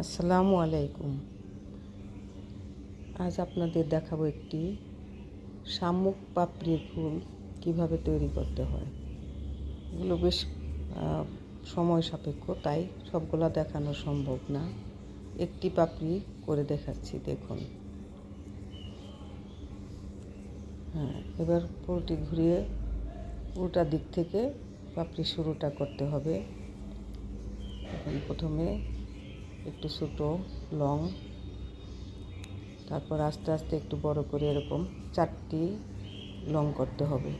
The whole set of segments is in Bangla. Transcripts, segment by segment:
আসসালামু আলাইকুম। আজ আপনাদের দেখাবো একটি শামুক পাপড়ির ফুল কিভাবে তৈরি করতে হয়। এগুলো বেশ সময় সাপেক্ষ, তাই সবগুলো দেখানো সম্ভব না। একটি পাপড়ি করে দেখাচ্ছি, দেখুন। এবার ফুলটি ঘুরিয়ে উল্টা দিক থেকে পাপড়ি শুরুটা করতে হবে। এখন প্রথমে একটু ছোটো লং, তারপর আস্তে আস্তে একটু বড় করে এরকম 4টি লং করতে হবে।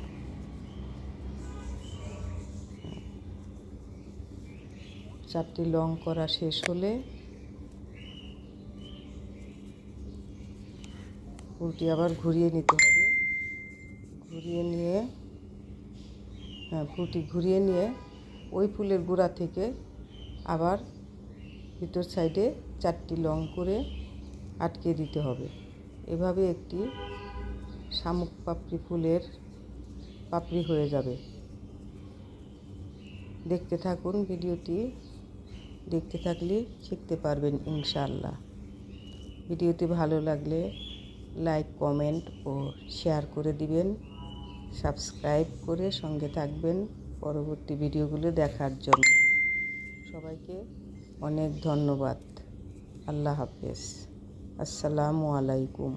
চারটি লং করা শেষ হলে ফুলটি আবার ঘুরিয়ে নিতে হবে। ফুলটি ঘুরিয়ে নিয়ে ওই ফুলের গোড়া থেকে আবার ভিতর সাইডে 4টি লং করে আটকে দিতে হবে। এভাবে একটি শামুক পাপড়ি ফুলের পাপড়ি হয়ে যাবে। দেখতে থাকুন ভিডিওটি, দেখতে থাকলে শিখতে পারবেন ইনশাআল্লাহ। ভিডিওটি ভালো লাগলে লাইক, কমেন্ট ও শেয়ার করে দিবেন। সাবস্ক্রাইব করে সঙ্গে থাকবেন পরবর্তী ভিডিওগুলো দেখার জন্য। সবাইকে অনেক ধন্যবাদ। আল্লাহ হাফেজ। আসসালামু আলাইকুম।